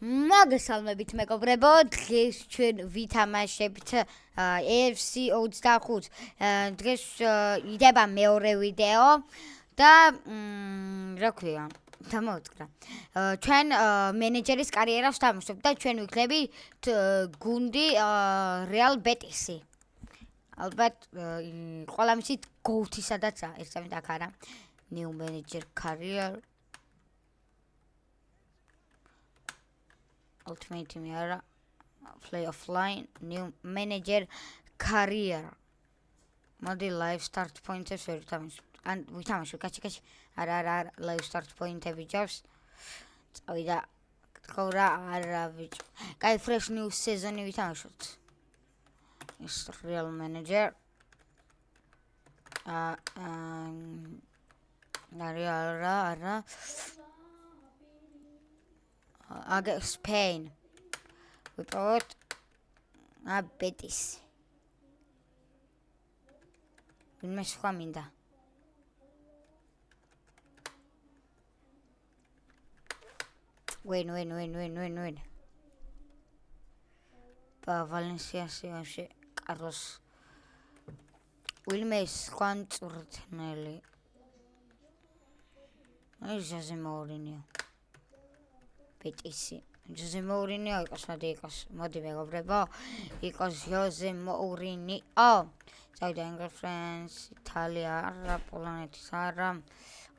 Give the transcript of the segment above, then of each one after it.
მოგესალმებით მეგობრებო, დღეს ჩვენ ვითამაშებთ AFC 25. დღეს იდება მეორე ვიდეო და რა ქვია, დამოვიწყდა. ჩვენ მენეჯერის კარიერას ვთამაშობთ და ჩვენ ვიქნებით გუნდი Real Betis-ი. ალბათ ყველა მიცით GOAT-ი სადაცაა, ერთსამით აქ არა. New manager career Ultimate Team არა, play offline, new manager career. მოდი live start point-ებს ვერ ვთამაშობ. ან ვითამაშო, კაჩი. არა, live start point-ები ჯავს. წავიდა, გთხოვ რა, არა ბიჭო. კაი, fresh new season-ი ვითამაშოთ. ის real manager. არა. Spain. ვიპოვოთ Betis. ვინმე სხვა მინდა. Win. Valencia-ში ვაფშე კარლოს ვინმე სხვა მწვრთნელი. აი ჟოზე მოურინიო. Betis-ი. ჟოზე მოურინიო იყოს, მოდი მეგობრებო. იყოს ჟოზე მოურინიო. წავიდა England, France, Italia, არა, პოლონეთის არა,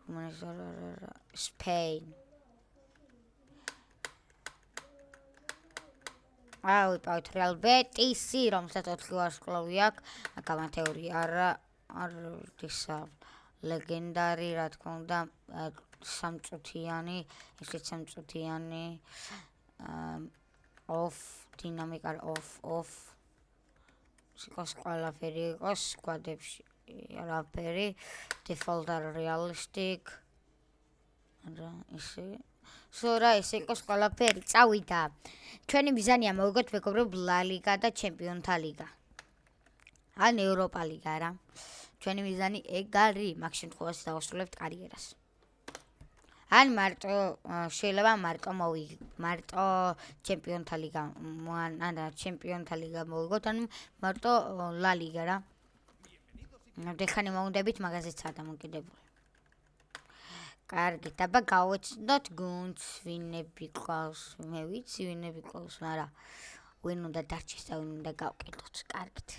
რუმენიის არა, Spain. ვიპოვეთ Real Betis-ი, რომელსაც 4 ვარსკვლავი აქვს. გამათეული არა, ისა ლეგენდარი, რა თქმა უნდა, სამწუთიანი, ესეც სამწუთიანი. off, დინამიკა off. იყოს ყველაფერი იყოს სკვადებში, არაფერი, default არა realistic. არა, ისე. სურა ისე იყოს ყველაფერი, წავიდა. ჩვენი მიზანია მოვიგოთ მეგობრებო La Liga და ჩემპიონთა ლიგა. ან ევროპა ლიგა რა. ჩვენი მიზანი ეგ არის, მაგ შემთხვევაში დავასრულებთ კარიერას. ან შეიძლება მარტო ჩემპიონთა ლიგა, ჩემპიონთა ლიგა მოვიგოთ, ან მარტო La Liga რა. დეხანი მოუნდებით, მაგაზეც არ დამოკიდებული. კარგი, დაბა გავეცნოთ გუნდს, ვინები ყავს, მე ვიცი ვინები ყავს, მაგრამ ვინ უნდა დარჩეს და ვინ უნდა გავყიდოთ. კარგით.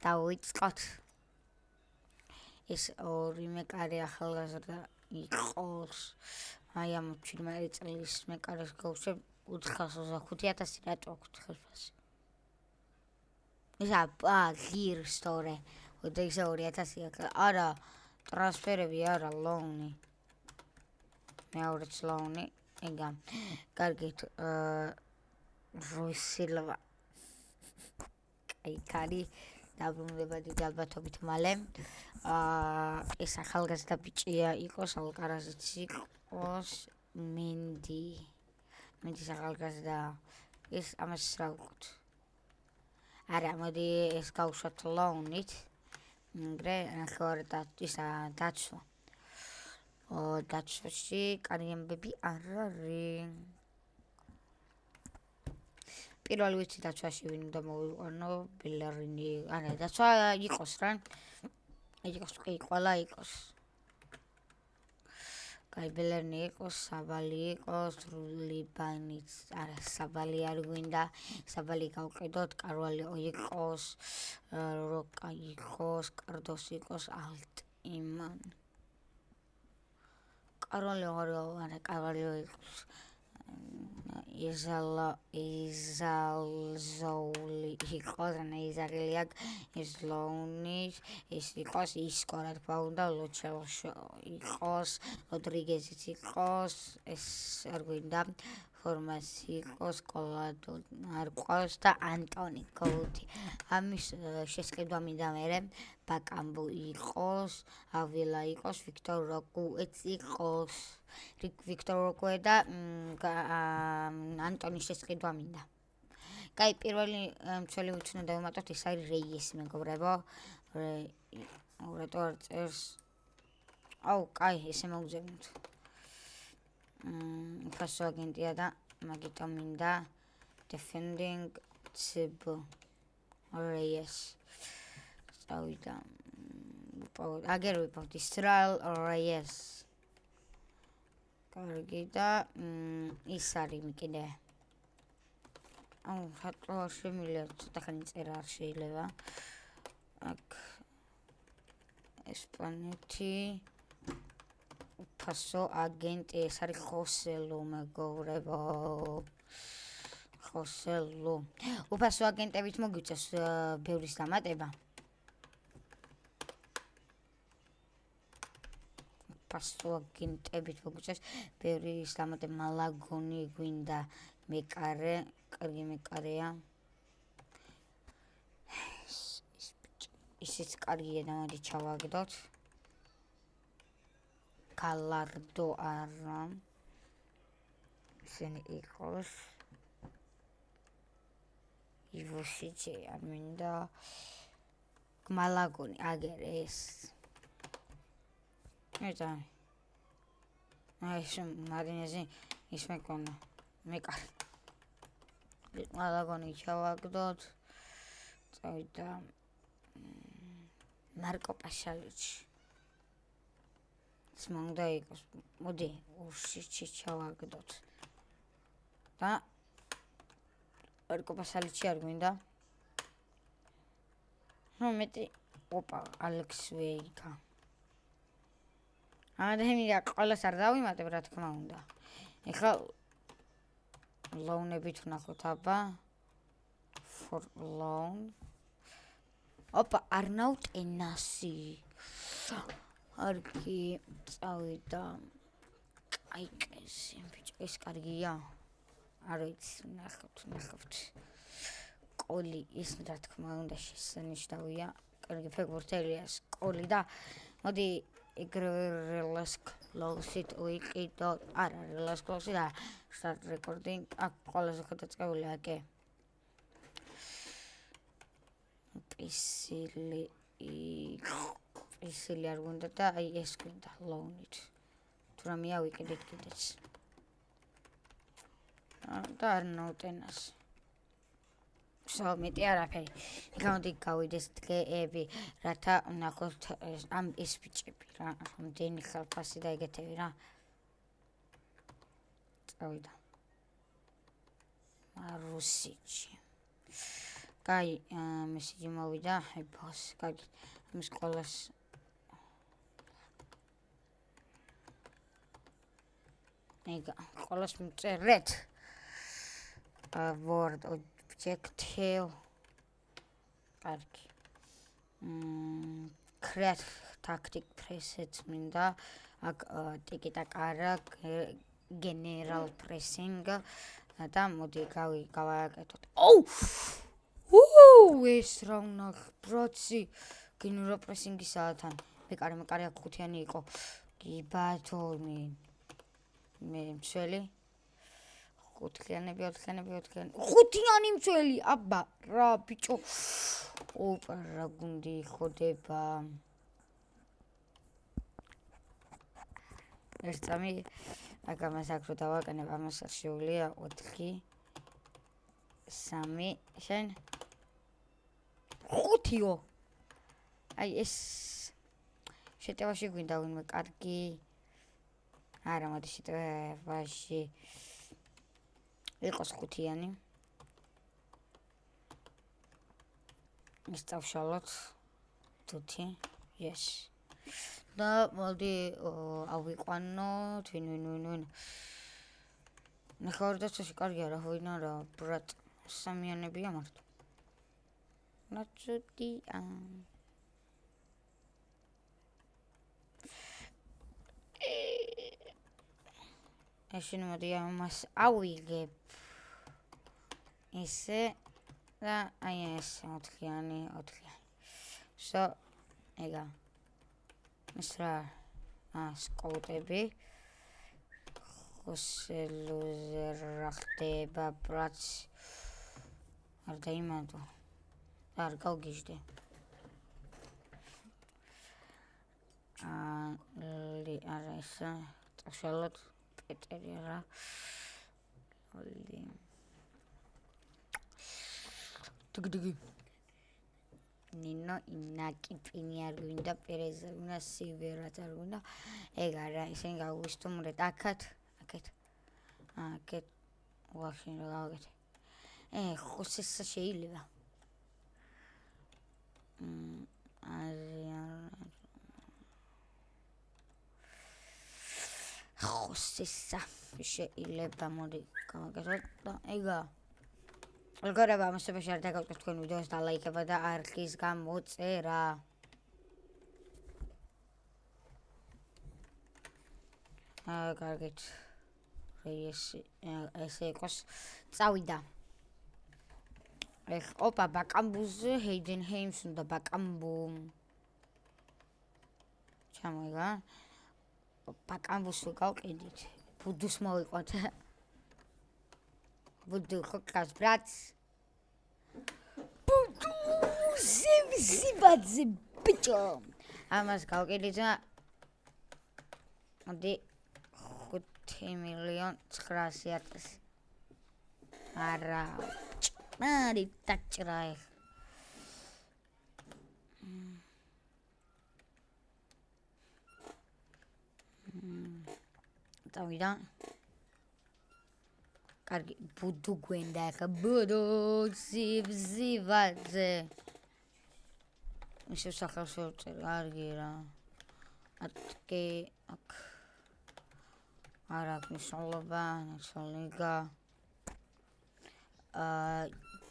დავიწყოთ. ეს ორი მეკარე ახალგაზრდა იყოს. აი ამ 17 წლის მეკარეს გავშევ 425,000 რატო აქვს ხელფასი. ისა ღირ სტორე. ოდე ისე 2,000 აქვს. არა, ტრანსფერები არა, ლოუნი. მეორეც ლოუნი. ეგა. კარგით. როისილვა. კაი. დაბრუნდება დიდი ალბათობით მალე. ეს ახალგაზრდა ბიჭია იყოს, ალკარაზიც იყოს, მენდის ახალგაზრდა. ეს ამას რა ვუყოთ? არა, მოდი ეს გავუშვათ ლოუნით. მგრე ნახევარ ისა დაცვა. დაცვაში კარი ამბები არ არის. პირველი ვიცი დაცვაში ვინ უნდა მოვიყვანო, ბელერინი, არა, დაცვა იყოს რა. იყოს, ყველა იყოს. კაი, ბელერინი იყოს, საბალი იყოს, ლიბანიც, არა, საბალი არ გვინდა, საბალი გავყიდოთ, კარვალი იყოს, როკა იყოს, კარდოს იყოს, ალტიმან. კარვალი იყოს. იზალზოული იყოს, იზაღილი აქვს, ეს ლოუნის, ეს იყოს, ისკო რა თქმა უნდა, ლოჩელშო იყოს, როდრიგეზიც იყოს, ეს არ გვინდა, ფორმასი იყოს, კოლადო არ ყავს და ანტონი გოუთი. ამის შესყიდვა მინდა მერე, ბაკამბუ იყოს, ავილა იყოს, ვიქტორ როკუეც იყოს. ვიქტორ როკუე და ანტონის შესყიდვა მინდა. კაი, პირველი მცველი ვიც უნდა დავუმატოთ, ეს არის რეიესი მეგობრებო. რატო არ წერს? კაი, ესე მოგძებნოთ. ფასო აგენტია და მაგიტომ მინდა defending CB Reyes წავიდა აგერ ვიპოვთ Israel Reyes კარგი და ის არის კიდე რატო არ შემიძლია ცოტა ხანი წერა არ შეიძლება აქ ესპანეთი ფასო აგენტი ეს არის ხოსელო მეგობრებო ხოსელო უფასო აგენტებით მოგვიწევს ბევრის დამატება ფასო აგენტებით მოგვიწევს ბევრის დამატება მალაგონი გვინდა მეკარე კარგი მეკარეა ისიც კარგია და მოდი ჩავაგდოთ კალარდო არა ისინი იყოს ივოსიჩი არ მინდა მალაგონი აგერ ეს ეცა აი მარინეზი ის მეკონა მეკარე მალაგონი ჩავაგდოთ წავიდა მარკო პაშალიჩი ის მომდა იყოს მოდი უშიჩი ჩავაგდოთ და მარკო პაშალიჩი არ გვინდა მეტი ოპა ალექს ვეიკა ადამიანია ყველას არ დავიმატებ რა თქმა უნდა ეხლა ლოუნებით ვნახოთ აბა for loan ოპა არნაუტ ენასი არგი წავიდა აი კესი ბიჭო ეს კარგია არ ვიცი ნახავთ კოლი ის რა თქმა უნდა შესანიშნავია კარგი ფეხბურთელია კოლი და მოდი ეგრელას კლოსით ვიკიდო არა რელას კლოსი და start recording აქ ყველაზე გადაწყებული აკე ისილი არ გვინდა და აი ეს გვინდა ლოუნით თუ რამე ავიკიდეთ კიდეც და არ ნაუტენას მეტი არაფერი გამოდი გავიდეს დღეები რათა ნახოთ ამ ეს ბიჭები რა რამდენი ხალხასი და ეგეთები რა წავიდა მარუსიჩი კაი მესიჯი მოვიდა ბოს კარგი ამის ყველას ეგა ყველას მწერეთ word objective კარგი create tactic preset მინდა აქ ტიკიტაკა არა general pressing და მოდი გავაკეთოთ ეს რა უნდა პროცი general pressing-ისაა თან მეკარე აქ ხუთიანი იყო გიბათო მე მცველი ხუთიანები ხუთიანი მცველი აბა რა ბიჭო ოპა რა გუნდი ხოდება ეს წამი აკამას აქ რო დავაკანებ ამას არ შეუძლია 4 3 შენ 5-ო აი ეს შეტევაში გვინდა ვინმე კარგი არა მოდი შეტევაში იყოს ხუთიანი ისწავშალოთ თუთი yes და მოდი ავიყვანოთ ვინ ნახავ და წესი კარგი არა ვინ არა ბრატ სამიანებია მარტო ნაცოტია ეშენ მოდი ამას ავიგებ ისე და აი ეს 4-იანი so ეგა ეს რა სკოუტები ხოსელუზერ რა ხდება ბრაც არ დაიმატო არ გავგიჟდე არა ეს წაშალოთ პეტერი რა დგ ნინო ინაკი პინი არ გვინდა პერეზ არ გვინდა სივერაც არ გვინდა ეგ არა ისინი გავისტუმრეთ აქეთ ვახშინ რა გავაკეთე ხოსესა შეიძლება ხოსესა შეიძლება მოდი გავაკეთოთ და ეგა მეგობრებო ამასობაში არ დაგავტეთ თქვენ ვიდეოს და ლაიქება და არხის გამოწერა კარგით ესე იყოს წავიდა ოპა ბაკამბუზე ჰეიდენჰეიმს უნდა ბაკამბუ ჩამოიგა ბაკამბუს ვიყავყიდით ბუდუს მოვიყვოთ ბუდუ ხო გავს ბრატს ბუდუ ზიბაძე ბიჭო ამას გავყიდით და მოდი 5,900,000 არა ჭმარი დაჭრა წავიდა კარგი ბუდუ გვენდა ახლა ბუდუ ზიბაძე ისე სახელს ვწერე კარგი რა ატკი აქ არა მნიშვნელობა ნაცვლიგა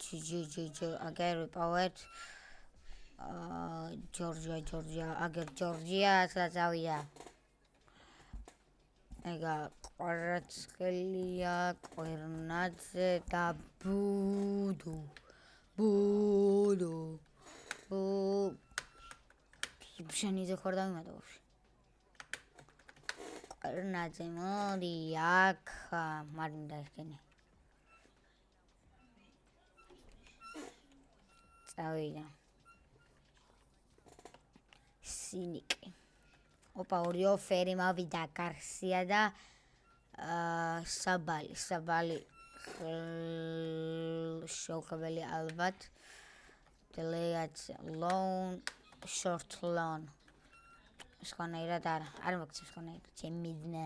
ჯიჯი აგერ ვიპოვეთ ჯორჯია აგერ ჯორჯიას წავიდა ეგა ყვარაცხელია კვერნაძე და ბუდუ შენიზე ხარ დავიმატე ვაფშე კვერნაძე მოდი აქ მარინდა ესკენი წავიდა სინიკი ოპა ორი ოფერი მოვიდა გარსია და საბალი შევხებელი ალბათ დელეგაცია loan short loan სხვანაირად არ მოგცემ სხვანაირად ჩემიძნა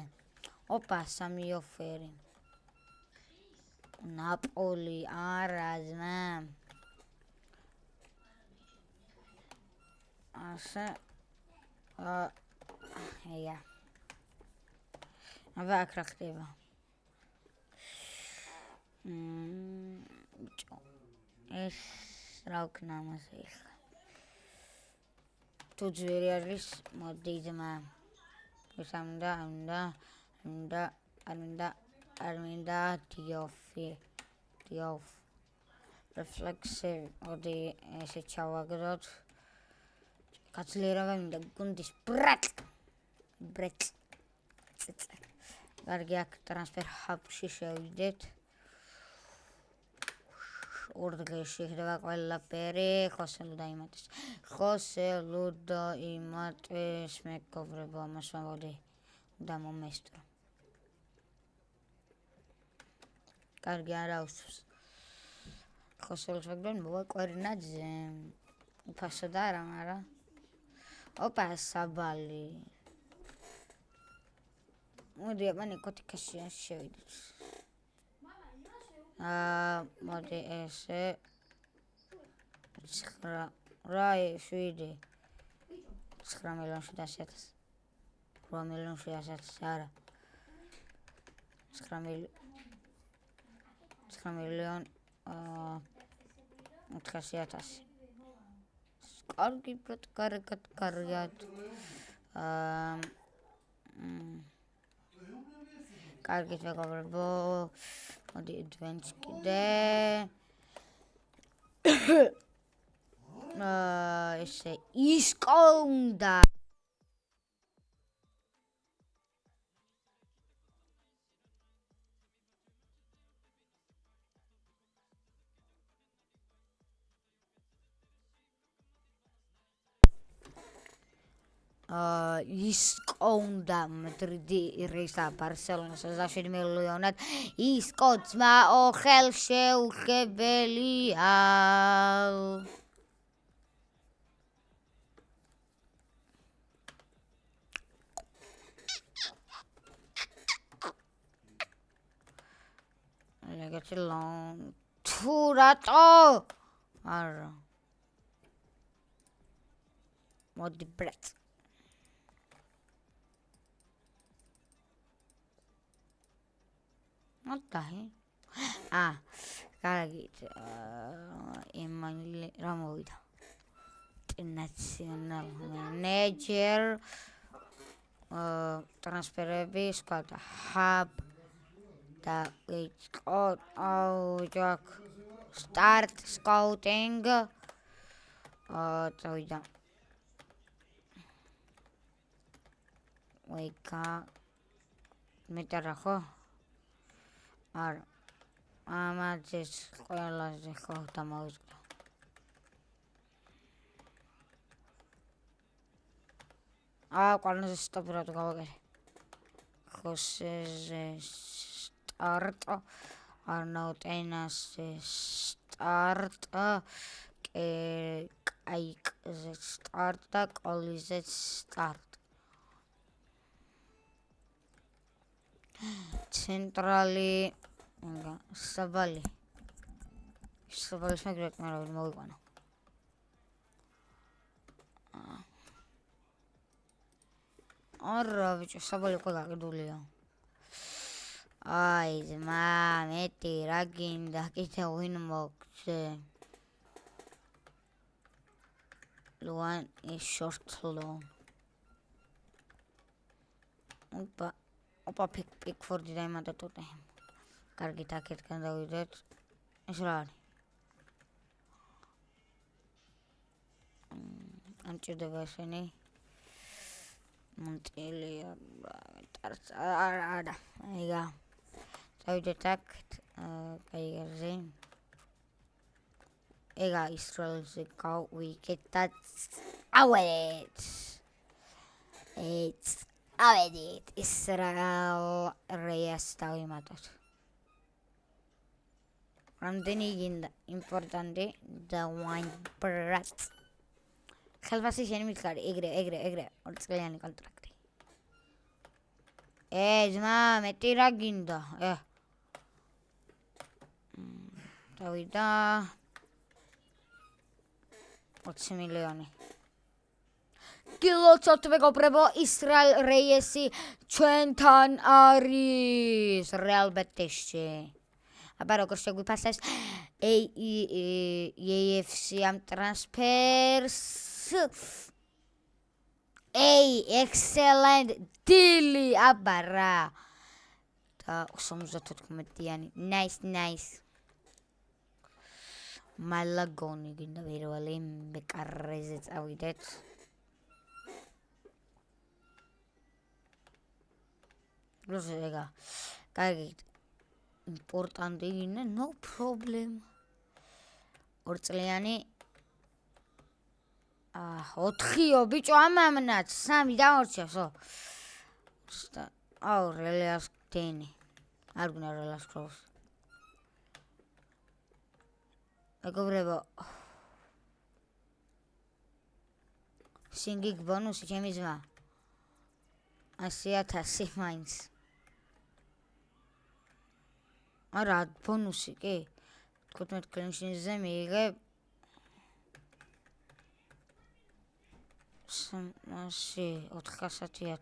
ოპა სამი ოფერი ნაპოლი არა ძმა ასე ია აბა აქ რა ხდება ეს რა ვქნა ამაზე ახლა თუ ძვირი არის მოდი ძმა ეს არ მინდა დიოფ რეფლექსი მოდი ესე ჩავაგდოთ კაცლიერება მინდა გუნდის ბრატ კარგი აქ ტრანსფერ ჰაბში შევიდეთ ორ დღეში ხდება ყველაფერი ხოსელუ დაიმატეს მეგობრებო ამას მოდი და მომესტრო კარგი არა უსვს ხოსელს ვაგდენ მოვაკვერნაძე უფასო და არა მარა ოპა საბალი მოდი აბანე კოტიკაში შევიდეთ მოდი ესე 9 რა 7 9,700,000 8,700,000 არა 9,400,000 კარგი ბრატ კარგად კარგით მეგობრებო მოდი advance კიდე ესე ისკო უნდა ისკო უნდა მადრიდი რეისა ბარსელონას 27 მილიონად ისკო ძმაო ხელშეუხებელია ლეგეთი ლონ თუ რატო არა მოდი ბრეთ მოდაი კარგით იმანი რა მოვიდა ნაციონალ მენეჯერ ტრანსფერები სკაუტ ჰაბ და ვიწყო აუჯაკ სტარტ სკაუტინგ წავიდა ვეიკა მეტარა ხო არა ამაძეს ყველაზე ხო დამოვიწყდა ყველაზე სტოპერად გავაკეთე ხოსეზე სტარტ არნაუტენას სტარტ კაიკზე სტარტ და კოლიზე სტარტ ცენტრალი საბალის მეგრეთ მე მოვიყვანო არა ბიჭო საბალი უკვე გაკიდულია აი ძმა მეტი რა გინდა კიდე ვინ მოგცე ლუან ის შორტლო ოპა პიკფორდი დაიმატა ტუტე კარგით აქეთკენ დავიდეთ ეს რა არის ამჭირდება ესენი მონტელია არა ეგა დავიდეთ აქეთ კაიგაზე ეგა ისრაელზე გავიკეთეთ ავედით ისრაელ რეას დავიმატოთ რამდენი გინდა იმპორტანტი და ვაინ ბრატ ხელფასი შენი მითხარი ეგრე ორწლიანი კონტრაქტი ძმა მეტი რა გინდა დავიდა 20 მილიონი გილოცავთ მეგობრებო ისრაელ რეისი ჩვენთან არის რეალ ბეტისში აბა როგორ შეგვიფასებს AFC ამ ტრანსფერს excellent deal აბა რა და 74-იანი nice მალაგონი გინდა პირველი მეკარეზე წავიდეთ როზეგა კარგით იმპორტანტი გინდა no problem ორწლიანი 4-იო ბიჭო ამამნაც 3 დამორჩევსო აუ რელას დენი არ გნა რელას ქროს მეგობრებო სინგიგ ბონუსი ჩემი ძმა 100,000 მაინც არა ბონუსი კი 15 კლინშინზე მიიღებ 400,000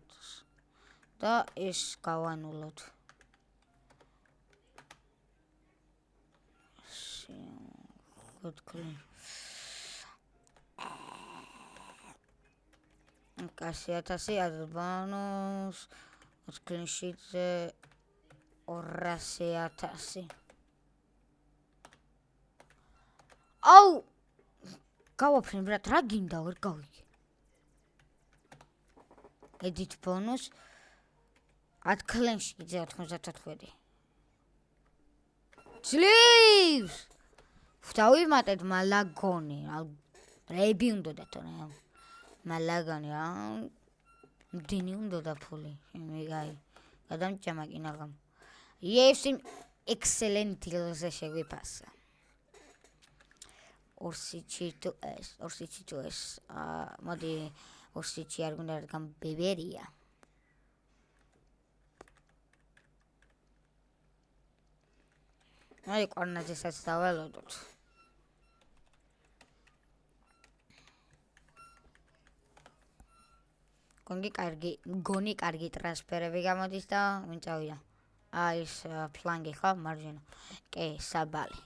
და ეს გავანულოთ კასიათასი ალბანოს კლინშიტზე 200,000 აუ გავაფრენ ბრატ რა გინდა ვერ გავიგე edit bonus 10 კლინშიტზე 94 ძლივს დავიმატეთ მალაგონი რეიბი უნდა დათო მალაგონი მდენი უნდა ფული. აი, გადამჭამა კინაღამ. UFC excellent deals-ზე შეგვიფასა. ორსიჩი თუ ეს, მოდი ორსიჩი არ გვინდა რადგან ბებერია. აი, კვარნაძესაც დაველოდოთ. გონი კარგი ტრანსფერები გამოდის და ვინ წავიდა? ეს ფლანგი ხო, მარჯვენა. კი, საბალი.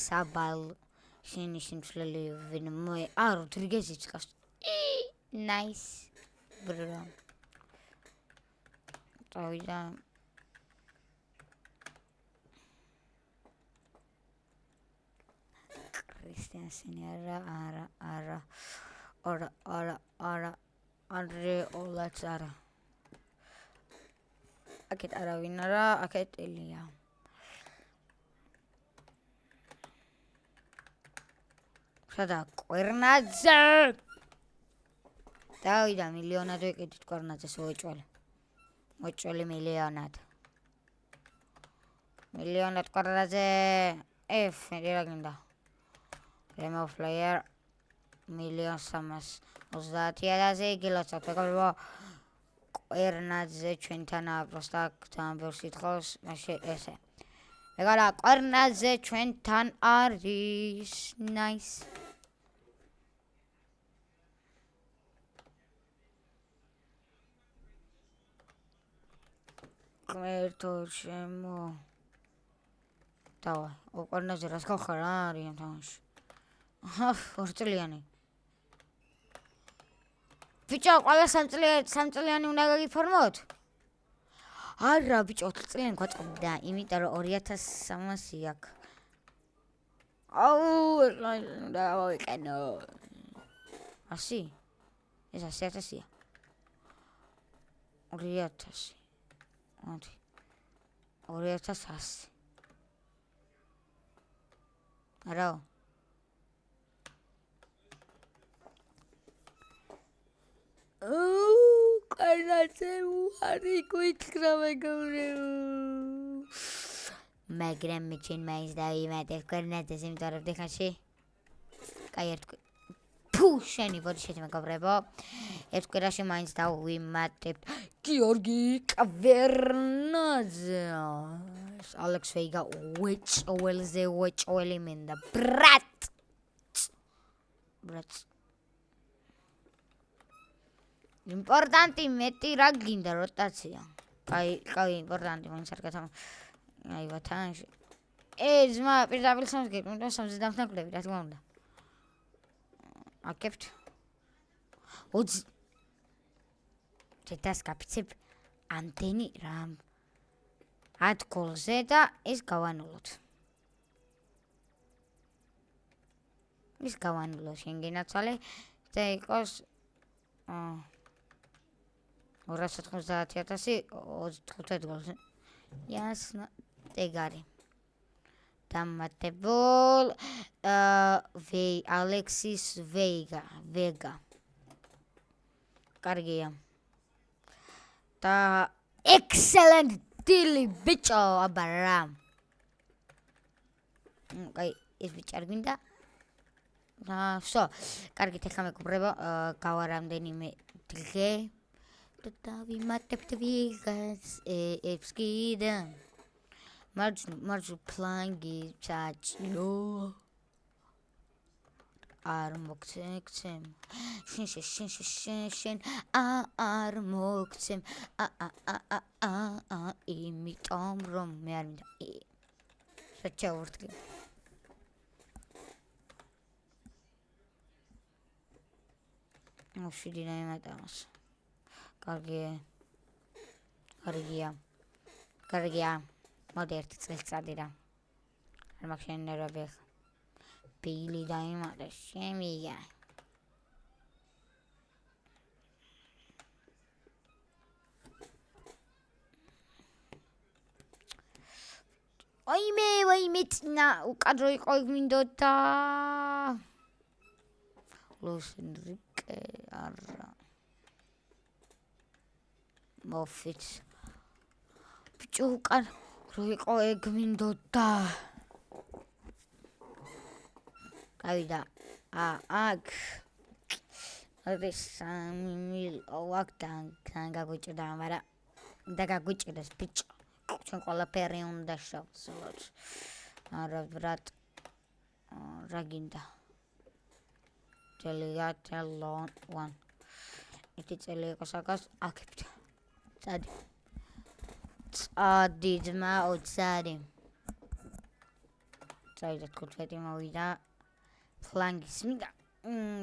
საბალ შენი სიმცვლელი ვინ მე? როდრიგეზიც ყავს. Nice. Bro. წავიდა. კრისტიანსენი არა. ანდრეოლაც არა. აქეთ არავინ არა, აქეთ ელია. სადა კვერნაძე? დავიდა მილიონად ვეკიდით კვერნაძეს მოჭველი მილიონად. მილიონად კვერნაძე. რა გინდა? Remo player 1,330,000 გილოცავთ. მეგობრებო, კვერნაძე ჩვენთანაა, პროსტა თან ბევრს ითხოვს, მაშინ ესე. მეგობრებო, კვერნაძე ჩვენთან არის. Nice. კმერთო შემო. დავაი, კვერნაძე რას გავხარ არის ამ თამაში. ორწლიანი. ბიჭო, ყველა 3 წლიანი უნდა გაგიფორმოთ? არა, ბიჭო, 4 წლიანი გვაწყდა, იმიტომ რომ 2300 აქვს. უნდა გავიყენო. 100? ეს 100,000-ია. 2000. მოდი. 2100. არა. კვერნაძე უარი გიქრა მეგობრებო. მაგრამ მე ჩემ მაინც დავიმატებ კვერნაძეს, იმიტომ რომ დეხანში კაი შენი ბოდიშეთ მეგობრებო. ერთ კვირაში მაინც დავიმატებ გიორგი კვერნაძე. ალექს ვეიგა ვეჭველი მინდა. ბრატ. იმპორტანტი მეტი რა გინდა როტაცია. კაი, იმპორტანტი მაინც არ გათავ. აი ვათანში. ძმა, პირდაპირ სამსგები, უნდა 60 დამთანკლები, რა თქმა უნდა. აკებთ. ჩეთას გაფიცებ ამდენი რამ. 10 გოლზე და ეს გავანულოთ. ის გავანულო შენ გინაცვალე და იყოს 290,000 25 გოლზე. Ясно, ეგარი. დამატებულ ალექსის ვეგა. კარგია. და excellent deal, ბიჭო, აბარა. კაი, ეს ბიჭი არ გვინდა? всё, კარგით, ეხლა მეგობრებო, გავარამდენიმე დღე და დავიმატებთ ვიღაც ეს კიდე. მარჯვნივ ფლანგი ჩაჭიო. არ მოგცემ. შენ არ მოგცემ. იმიტომ რომ მე არ მინდა. საჩაურთლი. შვიდი დაიმატავს. კარგია. მოდი ერთი წელიწადი რა. არ მაქვს შენი ნერვები. ბილი დაიმატე, შემია. ვაიმე წინა უკადრო იყო მინდოდა. ლუის ენრიკე არა მოფიც ბიჭო უკან რო იყო ეგ მინდოდა გავიდა აქ არის 3 მილიონი გაგვიჭირდა მაგრამ და გაგვიჭირდეს ბიჭო ჩვენ ყველაფერი უნდა შევძლოთ არა ბრატ რა გინდა Delia Telon 1 ითი წელი იყო საკას აქებდა წადი ძმა ოცარი წაიდა 15 მოვიდა ფლანგის მინდა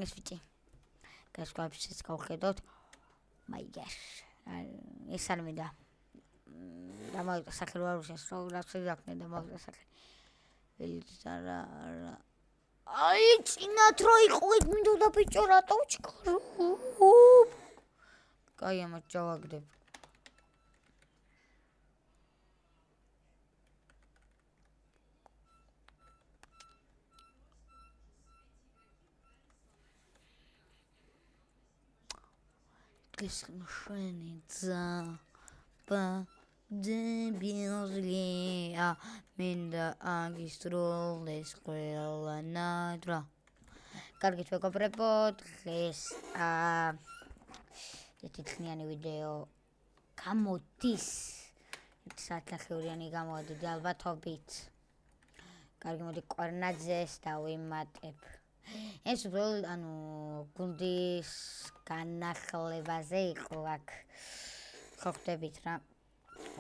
ეს ვიწი გასკვაფშიც გავხედოთ მაიგერ ეს არ მინდა და მოვიდა სახელმწიფოს რას ვიძახნე და მოვიდა სახელმწიფოს არა აი წინათ რო იყო ეგ მინდოდა ბიჭო რატო უჩქარო კაი ამას ჯავაგდებ Кишмшени дзапа дебилзлия Минда агистролес ყველა ნადრა კარგით მეგობრებო დღეს ეთითხნიანი ვიდეო გამოდის საათნახევრიანი გამოვიდეთ ალბათობით კარგი მოდი კვარნაძეს დავიმატებ ეს უბრალოდ გუნდის განახლებაზე იყო აქ ხო ხდებით რა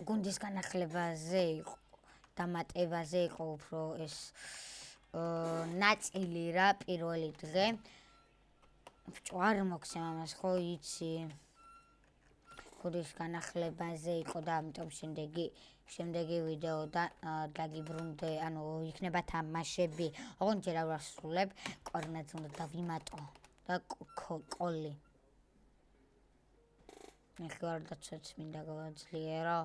გუნდის განახლებაზე იყო დამატებაზე იყო უფრო ეს ნაწილი რა პირველი დღე ბიჭო არ მოგცემ ამას ხო იცი გუნდის განახლებაზე იყო და ამიტომ შემდეგი ვიდეო და დაგიბრუნდე იქნება თამაშები ოღონდ ჯერ არ ვასრულებ კვარნაძე უნდა დავიმატო და კოლი მეხوارდაცაც მინდა გავაძლიერო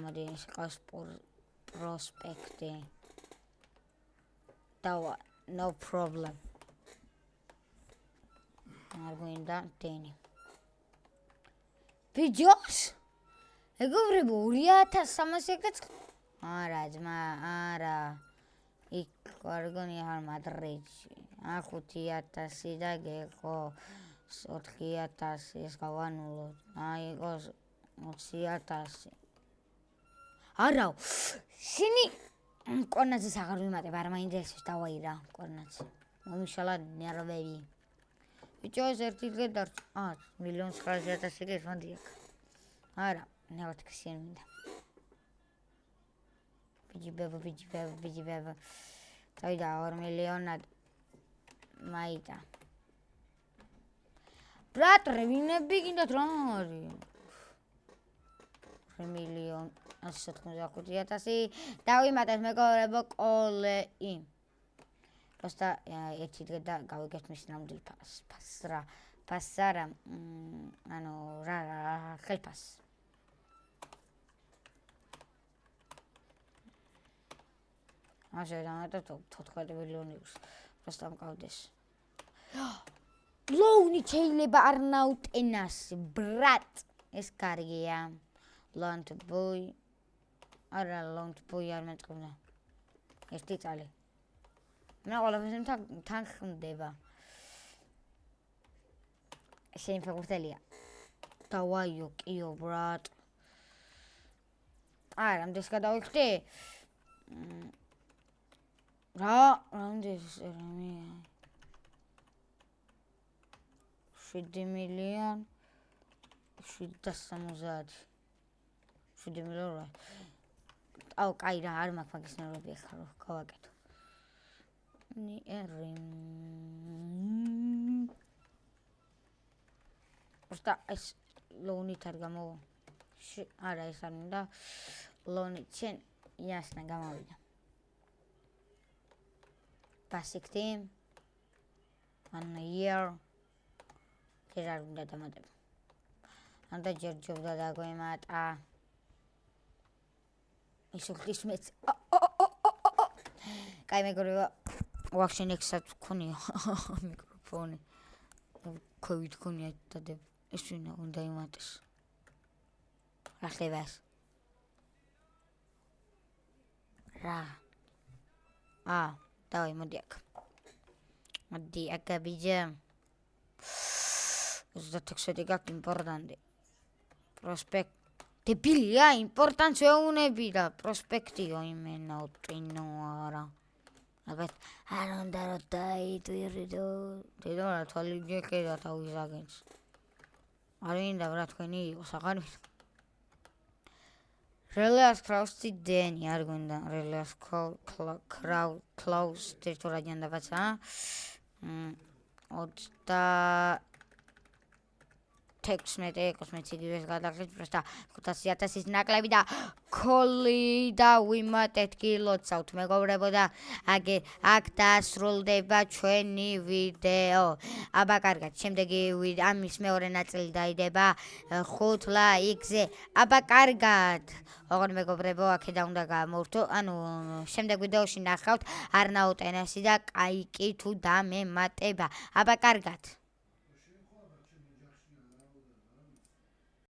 მოდი ეს ყავს პროსპექტი და no problem არ გვინდა დენი ბიჭოს მეგობრებო 2300 არა ძმა არა იქ ვარგონი არ მადრიდში 5000 და გეყო 4000 ეს გავანულოთ აი იყოს 20000 არა შენი კვარნაძეს აღარ ვიმატებ არ მაინტერესებს დავაი რა კვარნაძე მომიშალა ნერვები ბიჭო ეს ერთი დღე დარჩა 1,900,000 ეს მოდი აქ არა ნევათქსიან მინდა ბიჯიბება წავიდა 2 მილიონად მაიტა ბრატ რევინები გინდათ რა არის 2 მილიონი 195,000 დავიმატეთ მეგობრებო კოლეი просто ერთი დღე და გავიგებთ მის ნამდვილ ფასარა რა ხელფას ასე დამატეთ 14 მილიონი просто მყავდეს ლოუნი შეიძლება არ ნაუტენას ბრატ ეს კარგია ლონტ ბოი არა ლონტ ბოი არ მეწყობდა ერთი წალი მე ყველაფერს თან ხმდება შენ ფეხბურთელია დავაიო კიო ბრატ არა რამდენს გადავიხდი რა რამდენს რამე 7 მილიონი 770 7 მილიონი აუ კაი რა არ მაქვს მაგის ნერვები ახლა რო გავაკეთო просто ეს ლონით არ გამოვა არა ეს არ მინდა ლონით შენ იასნა გამოვიდა basic team 1 year ჯერ არ უნდა დამატებ ანდა ჯერ ჯობდა დაგვემატა ისო ხის მეც კაი მეგობრებო ვახშენ ექსად ქონია მიკროფონი. COVID ქონია და ეს ვინა უნდა იმატეს. რა ხდება ეს? რა? დავай მოდი აქ. მოდი აქ ბიჭა. 26 გაქვს იმპორტანტი. პროსპექტ დებილია იმპორტანტს ვეუნები და პროსპექტიო იმენა ტინო არა. ალბათ არ უნდა რომ დაიტვირდო. დედო რა თვალი გეკედა თავის აგენტს. არ მინდა რა თქვენი იყოს აღარ მინდა. რელას კრაუსტი დენი არ გვინდა რელას კრაუს ტერიტორია ჯანდაბაცა 36 კოსმეტი გიჟეს გადაგხეთ პროსტა 500000-ის ნაკლები და ქოლი და ვიმატეთ კილოცავთ მეგობრებო და აქ დასრულდება ჩვენი ვიდეო. აბა კარგად, შემდეგი ამის მეორე ნაწილი დაიდება 5 ლაიქზე. აბა კარგად. ოღონ მეგობრებო, აქედან უნდა გამოვთო, შემდეგ ვიდეოში ნახავთ არნაუტ ენასი და კაიკი თუ დამემატება. აბა კარგად.